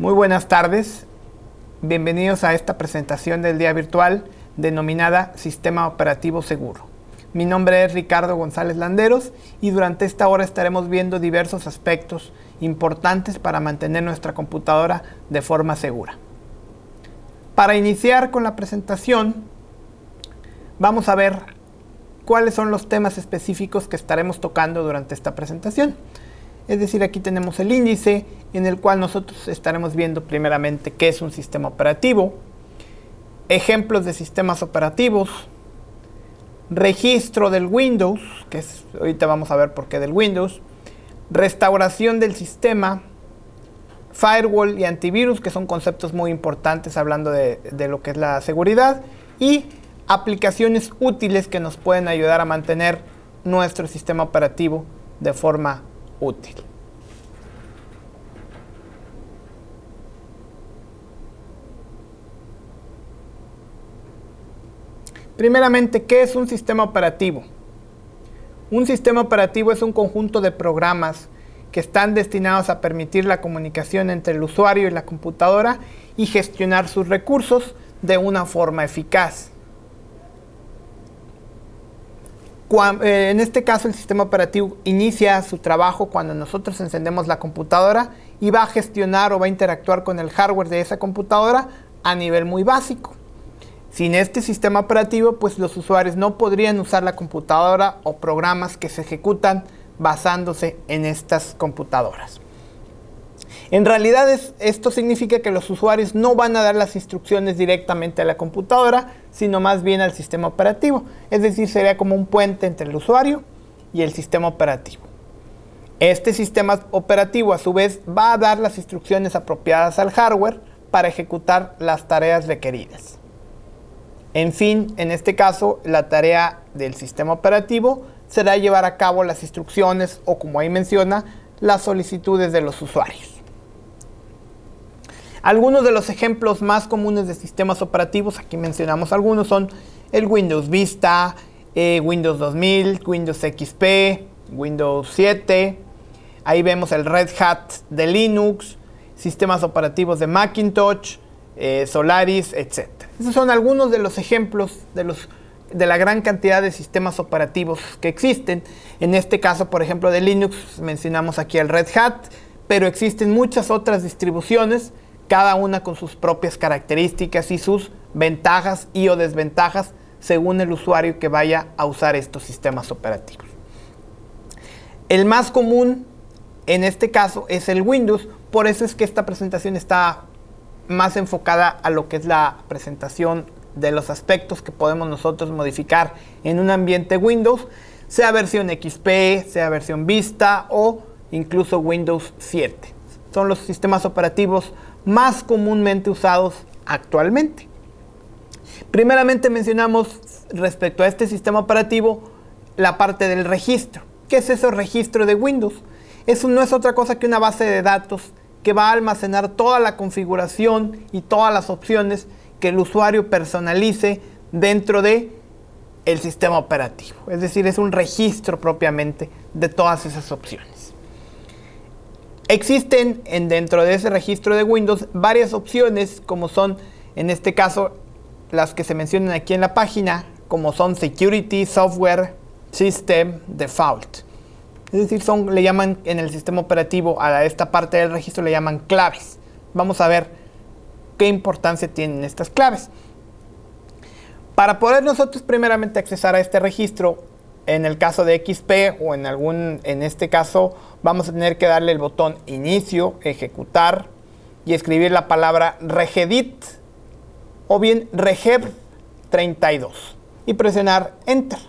Muy buenas tardes, bienvenidos a esta presentación del día virtual denominada Sistema Operativo Seguro. Mi nombre es Ricardo González Landeros y durante esta hora estaremos viendo diversos aspectos importantes para mantener nuestra computadora de forma segura. Para iniciar con la presentación, vamos a ver cuáles son los temas específicos que estaremos tocando durante esta presentación. Es decir, aquí tenemos el índice en el cual nosotros estaremos viendo primeramente qué es un sistema operativo, ejemplos de sistemas operativos, registro del Windows, que es, ahorita vamos a ver por qué del Windows, restauración del sistema, firewall y antivirus, que son conceptos muy importantes hablando de lo que es la seguridad, y aplicaciones útiles que nos pueden ayudar a mantener nuestro sistema operativo de forma útil. Primeramente, ¿qué es un sistema operativo? Un sistema operativo es un conjunto de programas que están destinados a permitir la comunicación entre el usuario y la computadora y gestionar sus recursos de una forma eficaz. En este caso, el sistema operativo inicia su trabajo cuando nosotros encendemos la computadora y va a gestionar o va a interactuar con el hardware de esa computadora a nivel muy básico. Sin este sistema operativo, pues los usuarios no podrían usar la computadora o programas que se ejecutan basándose en estas computadoras. En realidad esto significa que los usuarios no van a dar las instrucciones directamente a la computadora, sino más bien al sistema operativo. Es decir, sería como un puente entre el usuario y el sistema operativo. Este sistema operativo a su vez va a dar las instrucciones apropiadas al hardware para ejecutar las tareas requeridas. En fin, en este caso, la tarea del sistema operativo será llevar a cabo las instrucciones o, como ahí menciona, las solicitudes de los usuarios. Algunos de los ejemplos más comunes de sistemas operativos, aquí mencionamos algunos, son el Windows Vista, Windows 2000, Windows XP, Windows 7. Ahí vemos el Red Hat de Linux, sistemas operativos de Macintosh, Solaris, etc. Esos son algunos de los ejemplos de la gran cantidad de sistemas operativos que existen. En este caso, por ejemplo, de Linux, mencionamos aquí el Red Hat, pero existen muchas otras distribuciones, cada una con sus propias características y sus ventajas y o desventajas según el usuario que vaya a usar estos sistemas operativos. El más común en este caso es el Windows, por eso es que esta presentación está más enfocada a lo que es la presentación de los aspectos que podemos nosotros modificar en un ambiente Windows, sea versión XP, sea versión Vista o incluso Windows 7. Son los sistemas operativos más comúnmente usados actualmente. Primeramente mencionamos respecto a este sistema operativo la parte del registro. ¿Qué es ese registro de Windows? Eso no es otra cosa que una base de datos que va a almacenar toda la configuración y todas las opciones que el usuario personalice dentro de el sistema operativo. Es decir, es un registro propiamente de todas esas opciones. Existen dentro de ese registro de Windows varias opciones, como son en este caso las que se mencionan aquí en la página, como son Security, Software, System, Default. Es decir, le llaman en el sistema operativo a esta parte del registro le llaman claves. Vamos a ver qué importancia tienen estas claves. Para poder nosotros primeramente accesar a este registro, en el caso de XP o en este caso vamos a tener que darle el botón inicio, ejecutar y escribir la palabra regedit o bien regeb32 y presionar enter.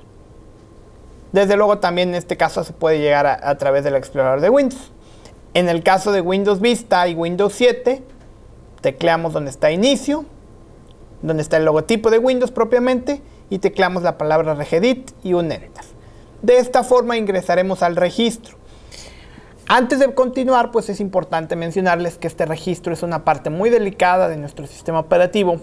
Desde luego también en este caso se puede llegar a través del explorador de Windows. En el caso de Windows Vista y Windows 7, tecleamos donde está inicio, donde está el logotipo de Windows propiamente, y tecleamos la palabra regedit y un enter. De esta forma ingresaremos al registro. Antes de continuar, pues es importante mencionarles que este registro es una parte muy delicada de nuestro sistema operativo,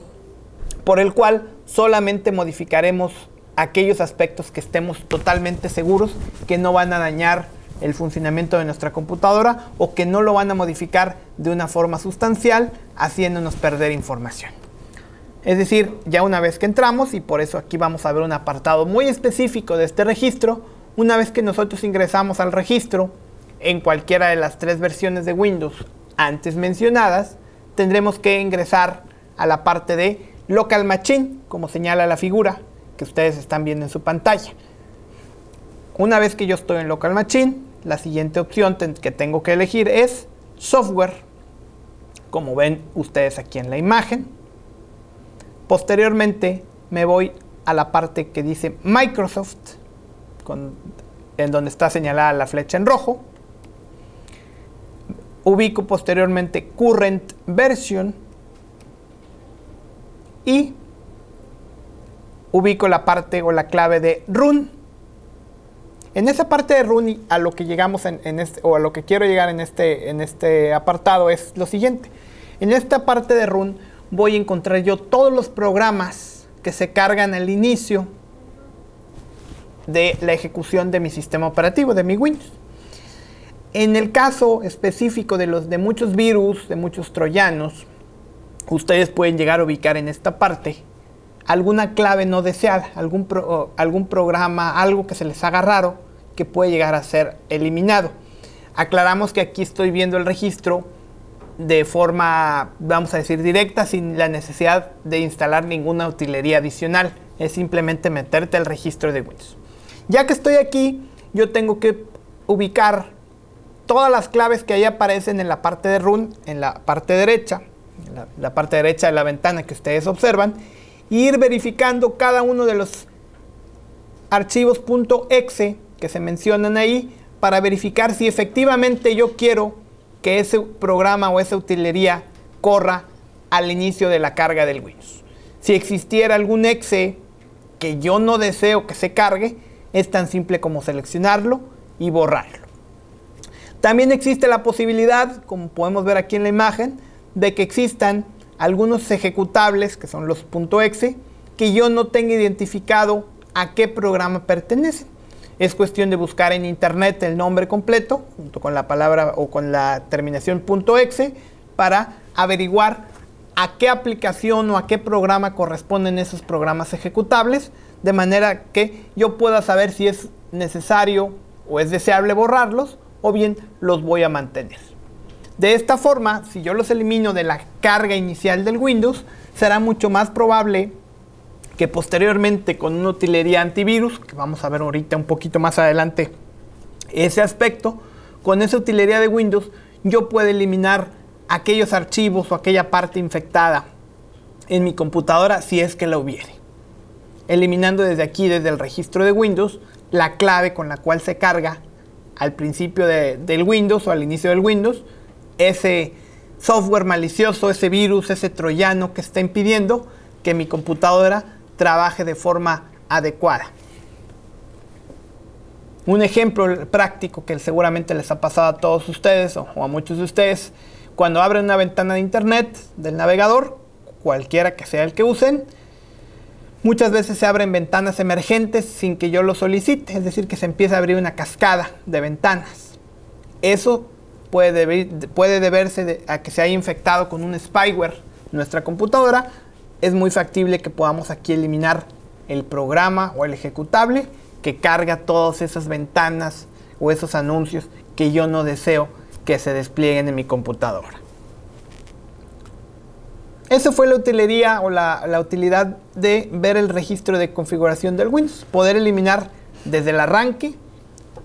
por el cual solamente modificaremos aquellos aspectos que estemos totalmente seguros que no van a dañar el funcionamiento de nuestra computadora o que no lo van a modificar de una forma sustancial, haciéndonos perder información. Es decir, ya una vez que entramos, y por eso aquí vamos a ver un apartado muy específico de este registro, una vez que nosotros ingresamos al registro en cualquiera de las 3 versiones de Windows antes mencionadas, tendremos que ingresar a la parte de Local Machine, como señala la figura que ustedes están viendo en su pantalla. Una vez que yo estoy en Local Machine, la siguiente opción que tengo que elegir es Software, como ven ustedes aquí en la imagen. Posteriormente me voy a la parte que dice Microsoft, en donde está señalada la flecha en rojo. Ubico posteriormente Current Version y ubico la parte o la clave de Run. En esa parte de Run, a lo que llegamos o a lo que quiero llegar en este apartado es lo siguiente. En esta parte de Run voy a encontrar yo todos los programas que se cargan al inicio de la ejecución de mi sistema operativo, de mi Windows. En el caso específico de muchos virus, de muchos troyanos, ustedes pueden llegar a ubicar en esta parte alguna clave no deseada, algún programa, algo que se les haga raro, que puede llegar a ser eliminado. Aclaramos que aquí estoy viendo el registro de forma, vamos a decir, directa, sin la necesidad de instalar ninguna utilería adicional. Es simplemente meterte al registro de Windows. Ya que estoy aquí, yo tengo que ubicar todas las claves que ahí aparecen en la parte de Run, en la parte derecha, la parte derecha de la ventana que ustedes observan, e ir verificando cada uno de los archivos .exe que se mencionan ahí para verificar si efectivamente yo quiero que ese programa o esa utilería corra al inicio de la carga del Windows. Si existiera algún exe que yo no deseo que se cargue, es tan simple como seleccionarlo y borrarlo. También existe la posibilidad, como podemos ver aquí en la imagen, de que existan algunos ejecutables, que son los .exe, que yo no tenga identificado a qué programa pertenecen. Es cuestión de buscar en internet el nombre completo, junto con la palabra o con la terminación .exe, para averiguar a qué aplicación o a qué programa corresponden esos programas ejecutables, de manera que yo pueda saber si es necesario o es deseable borrarlos, o bien los voy a mantener. De esta forma, si yo los elimino de la carga inicial del Windows, será mucho más probable que posteriormente con una utilería antivirus, que vamos a ver ahorita un poquito más adelante ese aspecto, con esa utilería de Windows yo puedo eliminar aquellos archivos o aquella parte infectada en mi computadora si es que la hubiere. Eliminando desde aquí, desde el registro de Windows, la clave con la cual se carga al principio del Windows o al inicio del Windows ese software malicioso, ese virus, ese troyano que está impidiendo que mi computadora trabaje de forma adecuada. Un ejemplo práctico que seguramente les ha pasado a todos ustedes o a muchos de ustedes, cuando abren una ventana de internet del navegador, cualquiera que sea el que usen, muchas veces se abren ventanas emergentes sin que yo lo solicite, es decir, que se empieza a abrir una cascada de ventanas. Eso puede deberse a que se haya infectado con un spyware nuestra computadora. Es muy factible que podamos aquí eliminar el programa o el ejecutable que carga todas esas ventanas o esos anuncios que yo no deseo que se desplieguen en mi computadora. Esa fue la utilería o la utilidad de ver el registro de configuración del Windows. Poder eliminar desde el arranque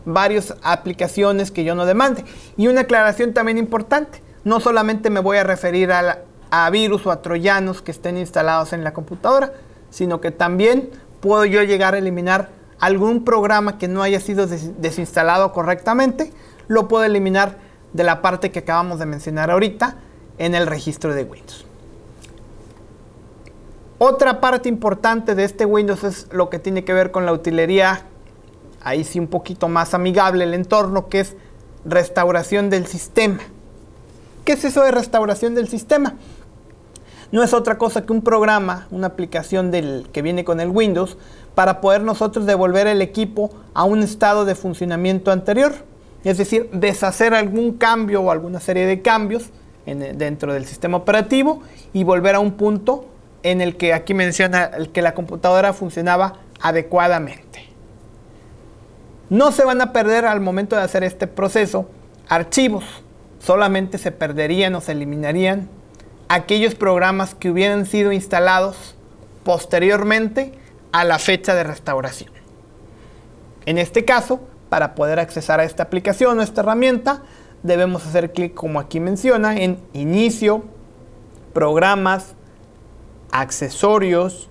varias aplicaciones que yo no demande. Y una aclaración también importante. No solamente me voy a referir a virus o a troyanos que estén instalados en la computadora, sino que también puedo yo llegar a eliminar algún programa que no haya sido desinstalado correctamente. Lo puedo eliminar de la parte que acabamos de mencionar ahorita en el registro de Windows. Otra parte importante de este Windows es lo que tiene que ver con la utilería, ahí sí un poquito más amigable el entorno, que es restauración del sistema. ¿Qué es eso de restauración del sistema? No es otra cosa que un programa, una aplicación que viene con el Windows, para poder nosotros devolver el equipo a un estado de funcionamiento anterior. es decir, deshacer algún cambio o alguna serie de cambios dentro del sistema operativo y volver a un punto en el que aquí menciona el que la computadora funcionaba adecuadamente. No se van a perder al momento de hacer este proceso archivos, solamente se perderían o se eliminarían aquellos programas que hubieran sido instalados posteriormente a la fecha de restauración. En este caso, para poder accesar a esta aplicación o esta herramienta, debemos hacer clic, como aquí menciona, en Inicio, Programas, Accesorios,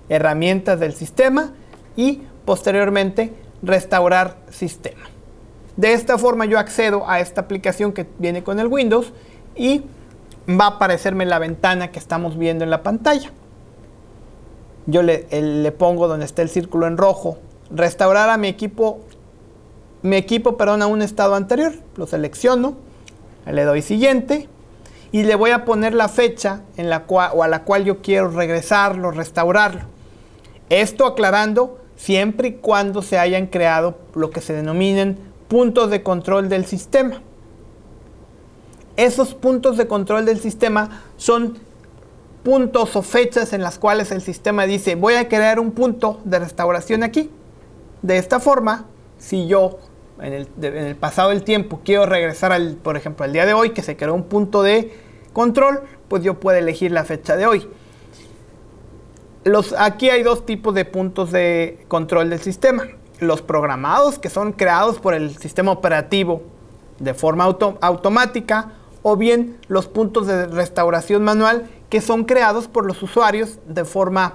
Herramientas del sistema y posteriormente Restaurar sistema. De esta forma yo accedo a esta aplicación que viene con el Windows y va a aparecerme la ventana que estamos viendo en la pantalla. Yo le pongo donde está el círculo en rojo, restaurar a mi equipo, a un estado anterior. Lo selecciono, le doy siguiente y le voy a poner la fecha a la cual yo quiero regresarlo, restaurarlo. Esto aclarando siempre y cuando se hayan creado lo que se denominan puntos de control del sistema. Esos puntos de control del sistema son puntos o fechas en las cuales el sistema dice: voy a crear un punto de restauración aquí. De esta forma, si yo en el pasado del tiempo quiero regresar por ejemplo, al día de hoy, que se creó un punto de control, pues yo puedo elegir la fecha de hoy. Aquí hay dos tipos de puntos de control del sistema. Los programados, que son creados por el sistema operativo de forma automática, o bien los puntos de restauración manual, que son creados por los usuarios de forma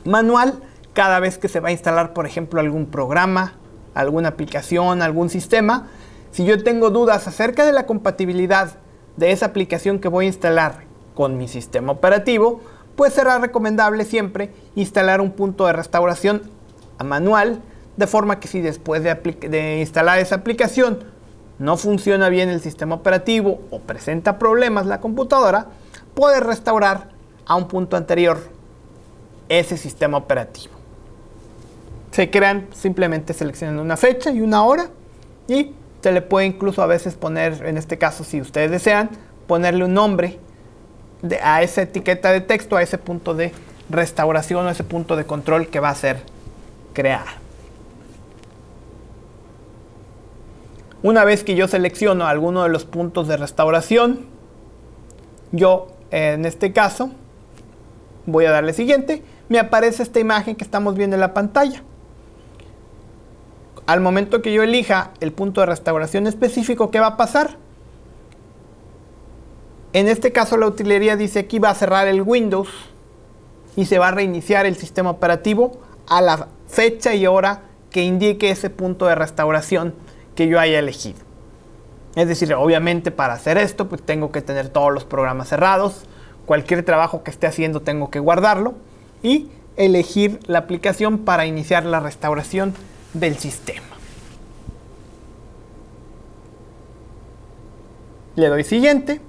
manual cada vez que se va a instalar, por ejemplo, algún programa, alguna aplicación, algún sistema. Si yo tengo dudas acerca de la compatibilidad de esa aplicación que voy a instalar con mi sistema operativo, pues será recomendable siempre instalar un punto de restauración manual, de forma que si después de instalar esa aplicación no funciona bien el sistema operativo o presenta problemas la computadora, puede restaurar a un punto anterior ese sistema operativo. Se crean simplemente seleccionando una fecha y una hora, y se le puede incluso a veces poner, en este caso si ustedes desean, ponerle un nombre a esa etiqueta de texto, a ese punto de restauración o ese punto de control que va a ser creado. Una vez que yo selecciono alguno de los puntos de restauración, yo en este caso voy a darle siguiente. Me aparece esta imagen que estamos viendo en la pantalla. Al momento que yo elija el punto de restauración específico, ¿qué va a pasar? En este caso la utilería dice aquí va a cerrar el Windows y se va a reiniciar el sistema operativo a la fecha y hora que indique ese punto de restauración que yo haya elegido. Es decir, obviamente para hacer esto pues tengo que tener todos los programas cerrados, cualquier trabajo que esté haciendo tengo que guardarlo y elegir la aplicación para iniciar la restauración del sistema. Le doy siguiente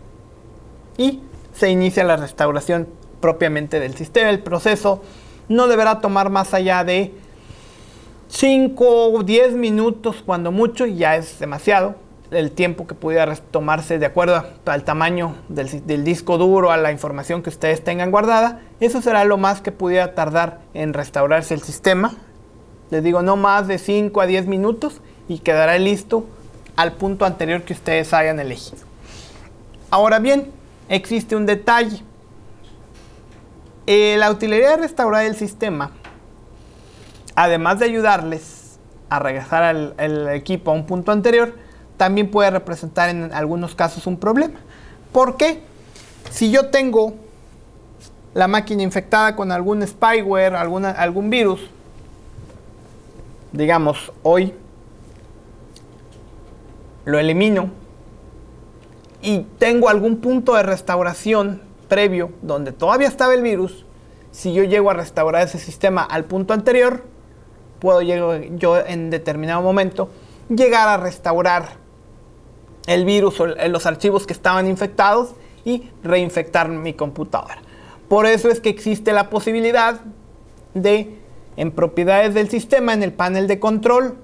y se inicia la restauración propiamente del sistema. El proceso no deberá tomar más allá de 5 o 10 minutos cuando mucho, y ya es demasiado el tiempo que pudiera tomarse de acuerdo al tamaño del disco duro, a la información que ustedes tengan guardada. Eso será lo más que pudiera tardar en restaurarse el sistema. Les digo, no más de 5 a 10 minutos y quedará listo al punto anterior que ustedes hayan elegido. Ahora bien, existe un detalle. La utilería de restaurar el sistema, además de ayudarles a regresar el equipo a un punto anterior, también puede representar en algunos casos un problema. ¿Por qué? Si yo tengo la máquina infectada con algún spyware, algún virus, digamos, hoy lo elimino y tengo algún punto de restauración previo donde todavía estaba el virus, si yo llego a restaurar ese sistema al punto anterior, puedo yo en determinado momento llegar a restaurar el virus o los archivos que estaban infectados y reinfectar mi computadora. Por eso es que existe la posibilidad de, en propiedades del sistema, en el panel de control,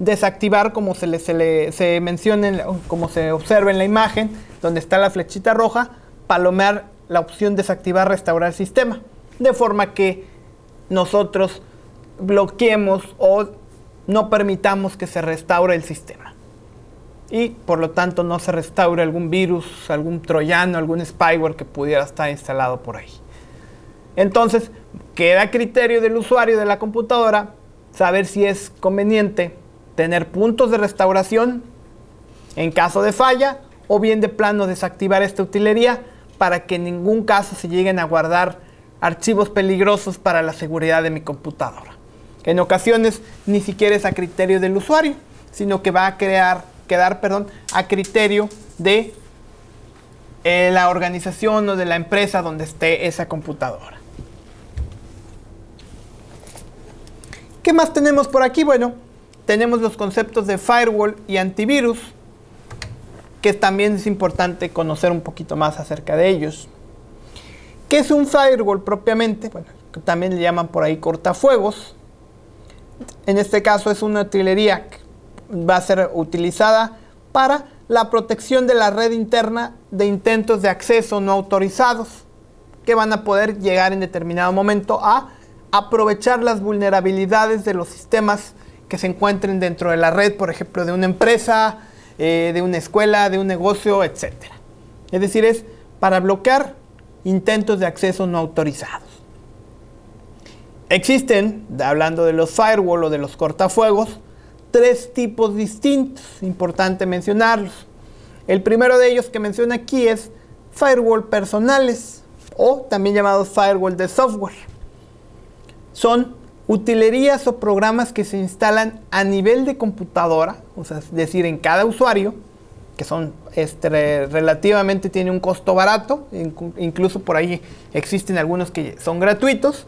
desactivar, como se menciona, como se observa en la imagen, donde está la flechita roja, palomear la opción desactivar, restaurar sistema, de forma que nosotros bloqueemos o no permitamos que se restaure el sistema. Y por lo tanto no se restaure algún virus, algún troyano, algún spyware que pudiera estar instalado por ahí. Entonces, queda a criterio del usuario de la computadora saber si es conveniente tener puntos de restauración en caso de falla, o bien de plano desactivar esta utilería para que en ningún caso se lleguen a guardar archivos peligrosos para la seguridad de mi computadora. En ocasiones ni siquiera es a criterio del usuario, sino que va a quedar a criterio de la organización o de la empresa donde esté esa computadora. ¿Qué más tenemos por aquí? Bueno, tenemos los conceptos de firewall y antivirus, que también es importante conocer un poquito más acerca de ellos. ¿Qué es un firewall propiamente? Bueno, también le llaman por ahí cortafuegos. En este caso es una utilería que va a ser utilizada para la protección de la red interna de intentos de acceso no autorizados, que van a poder llegar en determinado momento a aprovechar las vulnerabilidades de los sistemas que se encuentren dentro de la red, por ejemplo, de una empresa, de una escuela, de un negocio, etc. Es decir, es para bloquear intentos de acceso no autorizados. Existen, hablando de los firewall o de los cortafuegos, 3 tipos distintos, importante mencionarlos. El primero de ellos que menciona aquí es firewall personales, o también llamados firewall de software. Son utilerías o programas que se instalan a nivel de computadora, o sea, es decir, en cada usuario, que son relativamente, tiene un costo barato, incluso por ahí existen algunos que son gratuitos,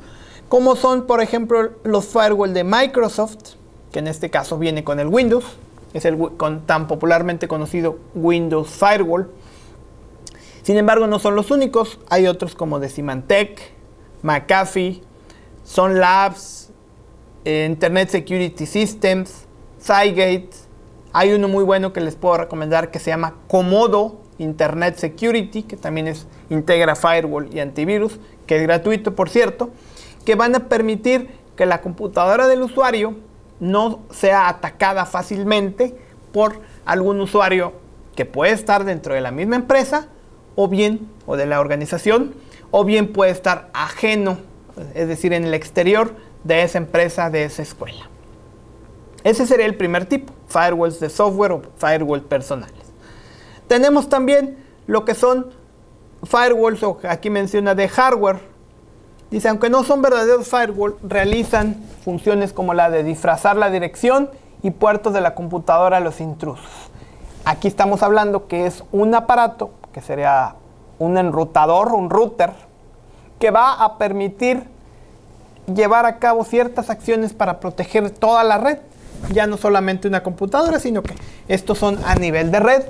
como son, por ejemplo, los firewall de Microsoft, que en este caso viene con el Windows, es el tan popularmente conocido Windows Firewall. Sin embargo, no son los únicos, hay otros como de Symantec, McAfee, Sun Labs, Internet Security Systems, Cygate. Hay uno muy bueno que les puedo recomendar que se llama Comodo Internet Security, que también integra firewall y antivirus, que es gratuito, por cierto, que van a permitir que la computadora del usuario no sea atacada fácilmente por algún usuario que puede estar dentro de la misma empresa o de la organización, o bien puede estar ajeno, es decir, en el exterior de esa empresa, de esa escuela. Ese sería el primer tipo, firewalls de software o firewall personales. Tenemos también lo que son firewalls, o aquí menciona de hardware. Dice, aunque no son verdaderos firewall, realizan funciones como la de disfrazar la dirección y puertos de la computadora a los intrusos. Aquí estamos hablando que es un aparato, que sería un enrutador, un router, que va a permitir llevar a cabo ciertas acciones para proteger toda la red, ya no solamente una computadora, sino que estos son a nivel de red.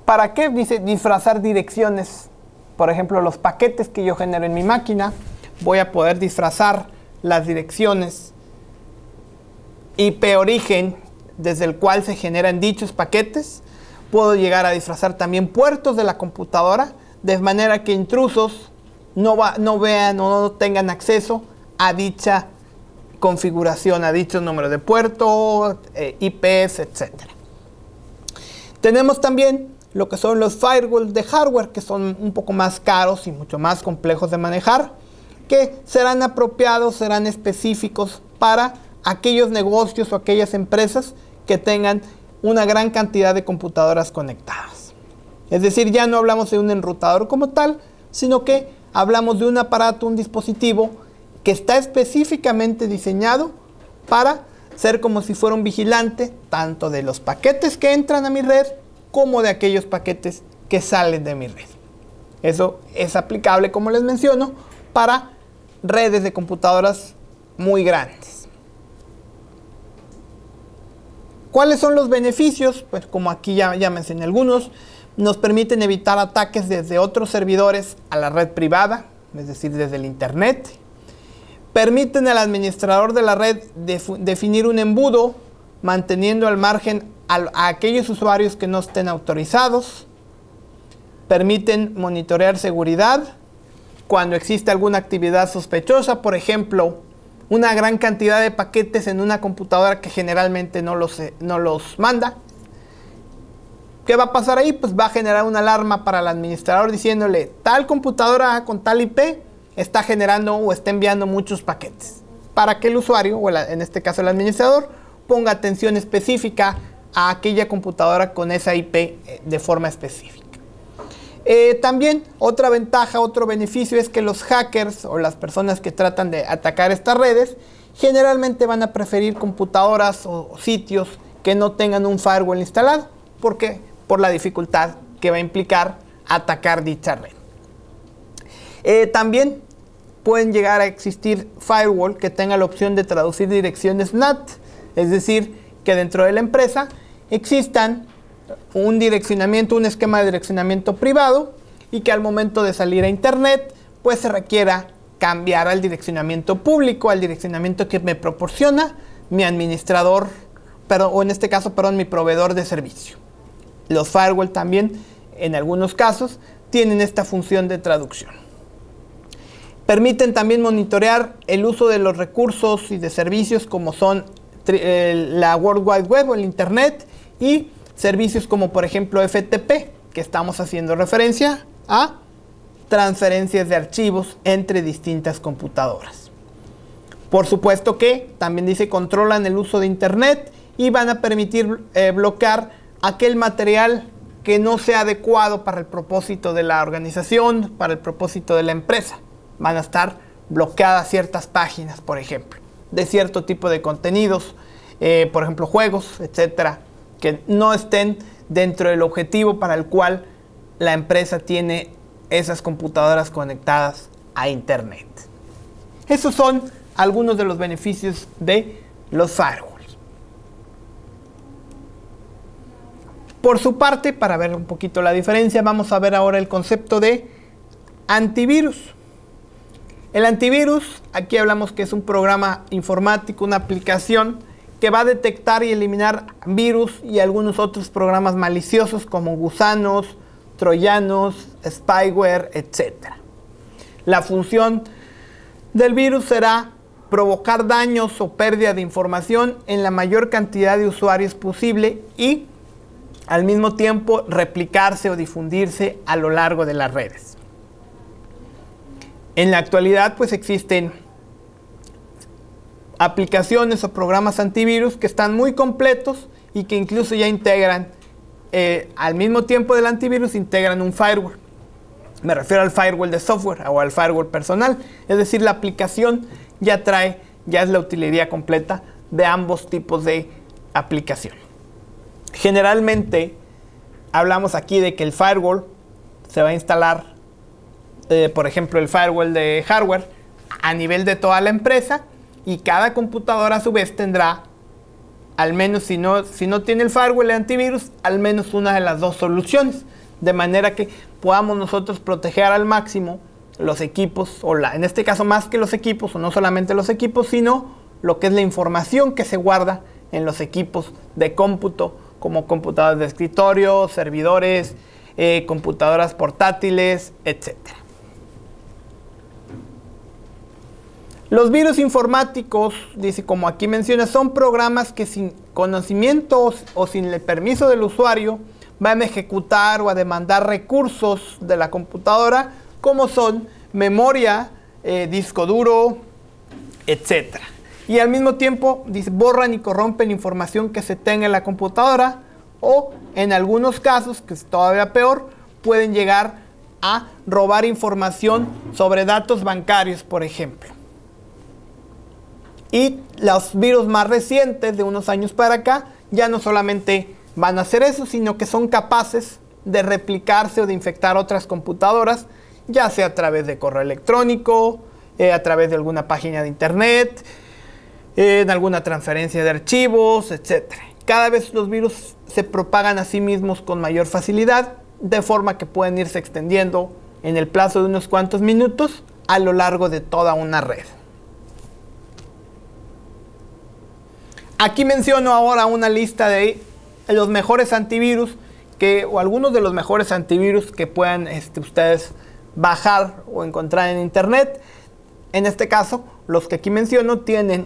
¿Para qué? Dice disfrazar direcciones. Por ejemplo, los paquetes que yo genero en mi máquina, voy a poder disfrazar las direcciones IP origen desde el cual se generan dichos paquetes. Puedo llegar a disfrazar también puertos de la computadora, de manera que intrusos no vean o no tengan acceso a dicha configuración, a dicho número de puerto, IPs, etc. Tenemos también lo que son los firewalls de hardware, que son un poco más caros y mucho más complejos de manejar, que serán apropiados, serán específicos para aquellos negocios o aquellas empresas que tengan una gran cantidad de computadoras conectadas. Es decir, ya no hablamos de un enrutador como tal, sino que hablamos de un aparato, un dispositivo que está específicamente diseñado para ser como si fuera un vigilante tanto de los paquetes que entran a mi red como de aquellos paquetes que salen de mi red. Eso es aplicable, como les menciono, para redes de computadoras muy grandes. ¿Cuáles son los beneficios? Pues como aquí ya mencioné algunos, nos permiten evitar ataques desde otros servidores a la red privada, es decir, desde el Internet. Permiten al administrador de la red definir un embudo manteniendo al margen a aquellos usuarios que no estén autorizados. Permiten monitorear seguridad cuando existe alguna actividad sospechosa, por ejemplo, una gran cantidad de paquetes en una computadora que generalmente no los manda. ¿Qué va a pasar ahí? Pues va a generar una alarma para el administrador diciéndole, tal computadora con tal IP está generando o está enviando muchos paquetes, para que el usuario, o en este caso el administrador, ponga atención específica a aquella computadora con esa IP de forma específica. También otra ventaja, otro beneficio es que los hackers o las personas que tratan de atacar estas redes generalmente van a preferir computadoras o sitios que no tengan un firewall instalado. ¿Por qué? Por la dificultad que va a implicar atacar dicha red. También pueden llegar a existir firewall que tenga la opción de traducir direcciones NAT, es decir, que dentro de la empresa existan un direccionamiento, un esquema de direccionamiento privado y que al momento de salir a internet pues se requiera cambiar al direccionamiento público, al direccionamiento que me proporciona mi administrador, o en este caso, mi proveedor de servicio. Los firewall también, en algunos casos, tienen esta función de traducción. Permiten también monitorear el uso de los recursos y de servicios como son la World Wide Web o el Internet y servicios como por ejemplo FTP, que estamos haciendo referencia a transferencias de archivos entre distintas computadoras. Por supuesto que también dice controlan el uso de Internet y van a permitir bloquear aquel material que no sea adecuado para el propósito de la organización, para el propósito de la empresa. Van a estar bloqueadas ciertas páginas, por ejemplo, de cierto tipo de contenidos, por ejemplo juegos, etcétera, que no estén dentro del objetivo para el cual la empresa tiene esas computadoras conectadas a Internet. Esos son algunos de los beneficios de los firewalls. Por su parte, para ver un poquito la diferencia, vamos a ver ahora el concepto de antivirus. El antivirus, aquí hablamos que es un programa informático, una aplicación que va a detectar y eliminar virus y algunos otros programas maliciosos como gusanos, troyanos, spyware, etc. La función del virus será provocar daños o pérdida de información en la mayor cantidad de usuarios posible y al mismo tiempo replicarse o difundirse a lo largo de las redes. En la actualidad pues existen aplicaciones o programas antivirus que están muy completos y que incluso ya integran, al mismo tiempo del antivirus, integran un firewall. Me refiero al firewall de software o al firewall personal. Es decir, la aplicación ya es la utilería completa de ambos tipos de aplicación. Generalmente hablamos aquí de que el firewall se va a instalar, por ejemplo, el firewall de hardware a nivel de toda la empresa. Y cada computadora a su vez tendrá, al menos si no tiene el firewall de antivirus, al menos una de las dos soluciones. De manera que podamos nosotros proteger al máximo los equipos, en este caso más que los equipos, o no solamente los equipos, sino lo que es la información que se guarda en los equipos de cómputo, como computadoras de escritorio, servidores, computadoras portátiles, etc. Los virus informáticos, dice, como aquí menciona, son programas que sin conocimiento o sin el permiso del usuario van a ejecutar o a demandar recursos de la computadora, como son memoria, disco duro, etc. Y al mismo tiempo, dice, borran y corrompen información que se tenga en la computadora o, en algunos casos, que es todavía peor, pueden llegar a robar información sobre datos bancarios, por ejemplo. Y los virus más recientes, de unos años para acá, ya no solamente van a hacer eso, sino que son capaces de replicarse o de infectar otras computadoras, ya sea a través de correo electrónico, a través de alguna página de internet, en alguna transferencia de archivos, etc. Cada vez los virus se propagan a sí mismos con mayor facilidad, de forma que pueden irse extendiendo en el plazo de unos cuantos minutos a lo largo de toda una red. Aquí menciono ahora una lista de los mejores antivirus o algunos de los mejores antivirus que puedan ustedes bajar o encontrar en internet. En este caso, los que aquí menciono tienen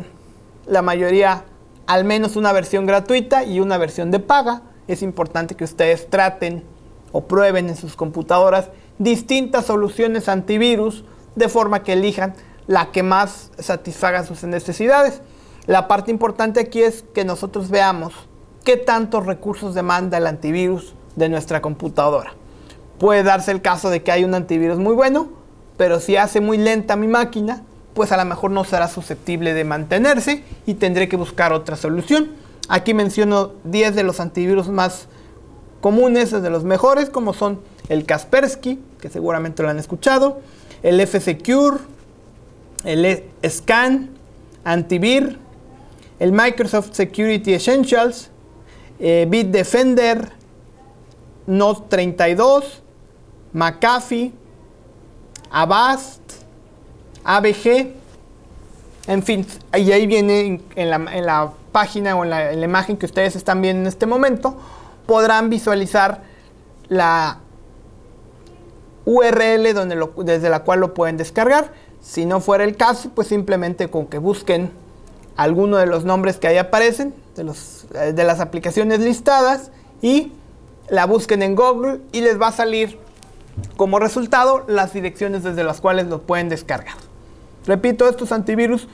la mayoría al menos una versión gratuita y una versión de paga. Es importante que ustedes traten o prueben en sus computadoras distintas soluciones antivirus de forma que elijan la que más satisfaga sus necesidades. La parte importante aquí es que nosotros veamos qué tantos recursos demanda el antivirus de nuestra computadora. Puede darse el caso de que hay un antivirus muy bueno, pero si hace muy lenta mi máquina, pues a lo mejor no será susceptible de mantenerse y tendré que buscar otra solución. Aquí menciono 10 de los antivirus más comunes, de los mejores, como son el Kaspersky, que seguramente lo han escuchado, el F-Secure, el Scan, Antivir, el Microsoft Security Essentials, Bitdefender, Node 32, McAfee, Avast, AVG, en fin, y ahí viene en la página o en la imagen que ustedes están viendo en este momento, podrán visualizar la URL desde la cual lo pueden descargar. Si no fuera el caso, pues simplemente con que busquen alguno de los nombres que ahí aparecen, de las aplicaciones listadas, y la busquen en Google y les va a salir como resultado las direcciones desde las cuales lo pueden descargar. Repito, estos antivirus,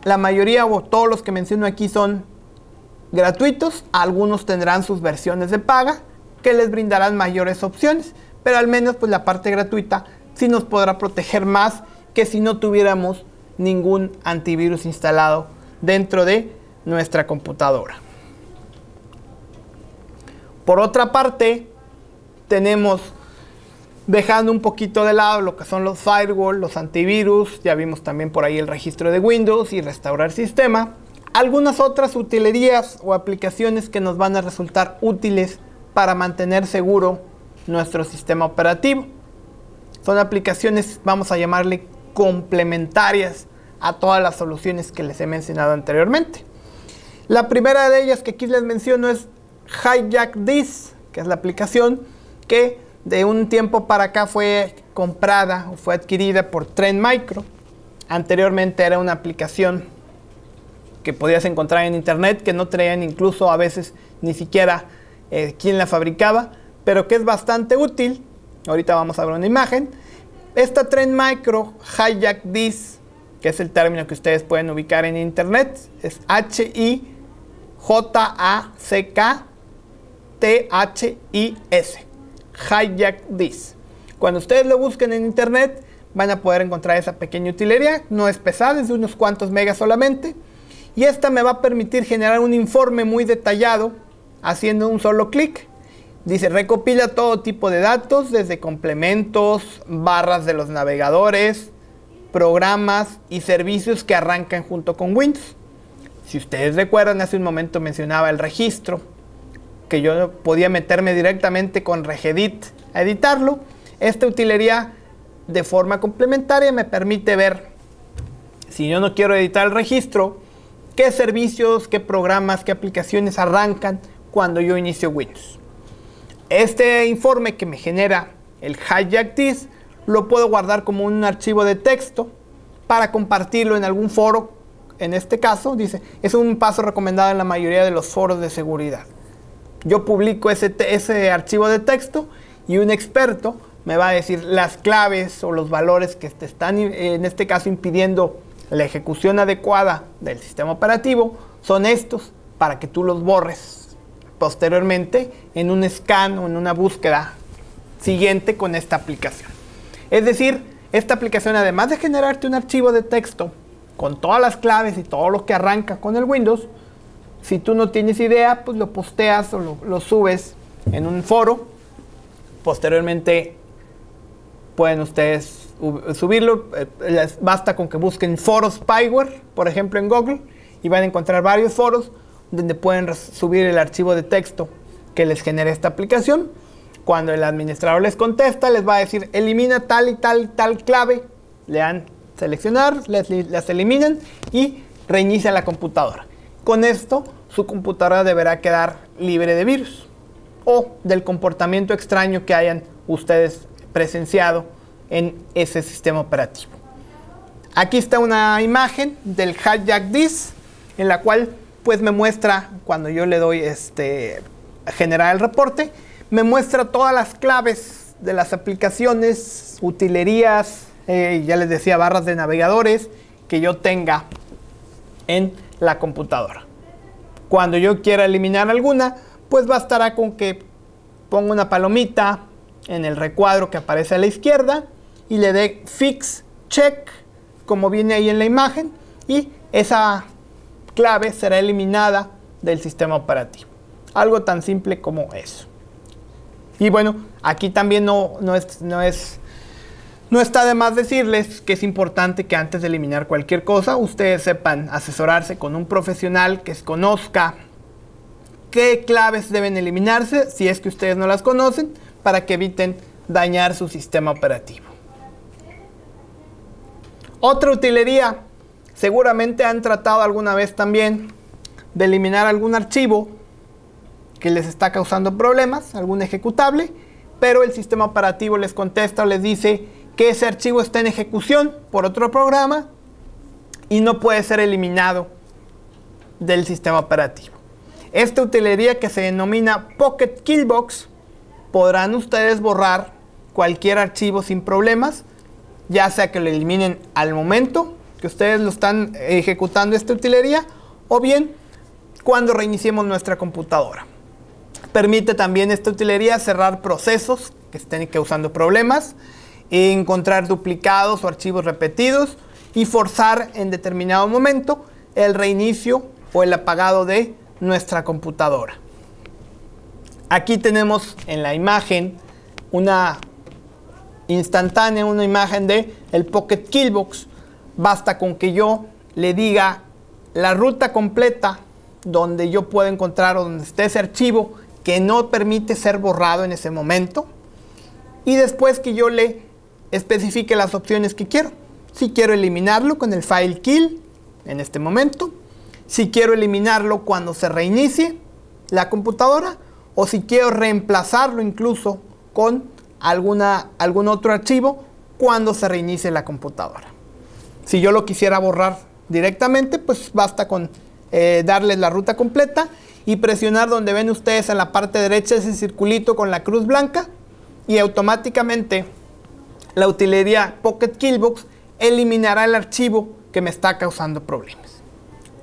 la mayoría o todos los que menciono aquí son gratuitos. Algunos tendrán sus versiones de paga que les brindarán mayores opciones, pero al menos pues la parte gratuita sí nos podrá proteger más que si no tuviéramos ningún antivirus instalado dentro de nuestra computadora. Por otra parte, tenemos, dejando un poquito de lado lo que son los firewall, los antivirus, ya vimos también por ahí el registro de Windows y restaurar sistema, algunas otras utilerías o aplicaciones que nos van a resultar útiles para mantener seguro nuestro sistema operativo. Son aplicaciones, vamos a llamarle complementarias a todas las soluciones que les he mencionado anteriormente. La primera de ellas que aquí les menciono es Hijack This, que es la aplicación que de un tiempo para acá fue comprada o fue adquirida por Trend Micro. Anteriormente era una aplicación que podías encontrar en internet, que no traían incluso a veces ni siquiera quién la fabricaba, pero que es bastante útil. Ahorita vamos a ver una imagen. Esta Trend Micro Hijack This, que es el término que ustedes pueden ubicar en internet, es Hijack-THIS, Hijack This. Cuando ustedes lo busquen en internet van a poder encontrar esa pequeña utilería. No es pesada, es de unos cuantos megas solamente, y esta me va a permitir generar un informe muy detallado haciendo un solo clic. Dice, recopila todo tipo de datos, desde complementos, barras de los navegadores, programas y servicios que arrancan junto con Windows. Si ustedes recuerdan, hace un momento mencionaba el registro, que yo podía meterme directamente con Regedit a editarlo. Esta utilería de forma complementaria me permite ver, si yo no quiero editar el registro, qué servicios, qué programas, qué aplicaciones arrancan cuando yo inicio Windows. Este informe que me genera el Hijack This lo puedo guardar como un archivo de texto para compartirlo en algún foro. En este caso, dice, es un paso recomendado en la mayoría de los foros de seguridad. Yo publico ese archivo de texto y un experto me va a decir las claves o los valores que te están, en este caso, impidiendo la ejecución adecuada del sistema operativo. Son estos, para que tú los borres posteriormente en un scan o en una búsqueda siguiente con esta aplicación. Es decir, esta aplicación, además de generarte un archivo de texto con todas las claves y todo lo que arranca con el Windows, si tú no tienes idea, pues lo posteas o lo subes en un foro. Posteriormente pueden ustedes subirlo. Les basta con que busquen foros spyware, por ejemplo, en Google, y van a encontrar varios foros donde pueden subir el archivo de texto que les genere esta aplicación. Cuando el administrador les contesta, les va a decir, elimina tal y tal y tal clave. Le dan seleccionar, las eliminan y reinicia la computadora. Con esto, su computadora deberá quedar libre de virus o del comportamiento extraño que hayan ustedes presenciado en ese sistema operativo. Aquí está una imagen del Hijack This, en la cual pues me muestra, cuando yo le doy generar el reporte, me muestra todas las claves de las aplicaciones, utilerías, ya les decía, barras de navegadores que yo tenga en la computadora. Cuando yo quiera eliminar alguna, pues bastará con que ponga una palomita en el recuadro que aparece a la izquierda y le dé Fix Check, como viene ahí en la imagen, y esa clave será eliminada del sistema operativo. Algo tan simple como eso. Y bueno, aquí también no está de más decirles que es importante que antes de eliminar cualquier cosa, ustedes sepan asesorarse con un profesional que conozca qué claves deben eliminarse, si es que ustedes no las conocen, para que eviten dañar su sistema operativo. Otra utilería, seguramente han tratado alguna vez también de eliminar algún archivo que les está causando problemas, algún ejecutable, pero el sistema operativo les contesta o les dice que ese archivo está en ejecución por otro programa y no puede ser eliminado del sistema operativo. Esta utilería, que se denomina Pocket Killbox, podrán ustedes borrar cualquier archivo sin problemas, ya sea que lo eliminen al momento que ustedes lo están ejecutando esta utilería, o bien cuando reiniciemos nuestra computadora. Permite también esta utilería cerrar procesos que estén causando problemas, encontrar duplicados o archivos repetidos y forzar en determinado momento el reinicio o el apagado de nuestra computadora. Aquí tenemos en la imagen una instantánea, una imagen de el Pocket Killbox. Basta con que yo le diga la ruta completa donde yo puedo encontrar o donde esté ese archivo que no permite ser borrado en ese momento, y después que yo le especifique las opciones que quiero. Si quiero eliminarlo con el File Kill en este momento, si quiero eliminarlo cuando se reinicie la computadora, o si quiero reemplazarlo incluso con algún otro archivo cuando se reinicie la computadora. Si yo lo quisiera borrar directamente, pues basta con darles la ruta completa y presionar donde ven ustedes en la parte derecha ese circulito con la cruz blanca, y automáticamente la utilería Pocket Killbox eliminará el archivo que me está causando problemas.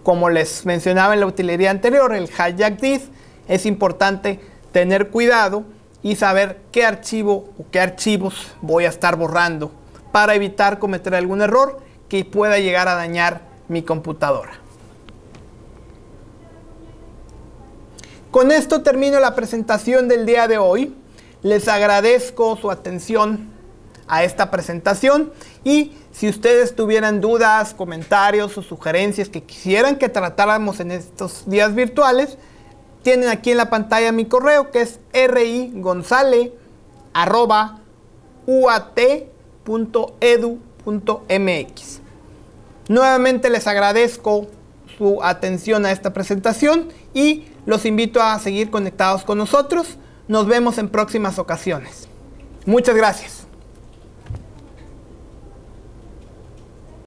Como les mencionaba en la utilería anterior, el Hijack This, es importante tener cuidado y saber qué archivo o qué archivos voy a estar borrando para evitar cometer algún error que pueda llegar a dañar mi computadora. Con esto termino la presentación del día de hoy. Les agradezco su atención a esta presentación, y si ustedes tuvieran dudas, comentarios o sugerencias que quisieran que tratáramos en estos días virtuales, tienen aquí en la pantalla mi correo, que es rigonzale@uat.edu.mx. Nuevamente les agradezco su atención a esta presentación y los invito a seguir conectados con nosotros. Nos vemos en próximas ocasiones. Muchas gracias.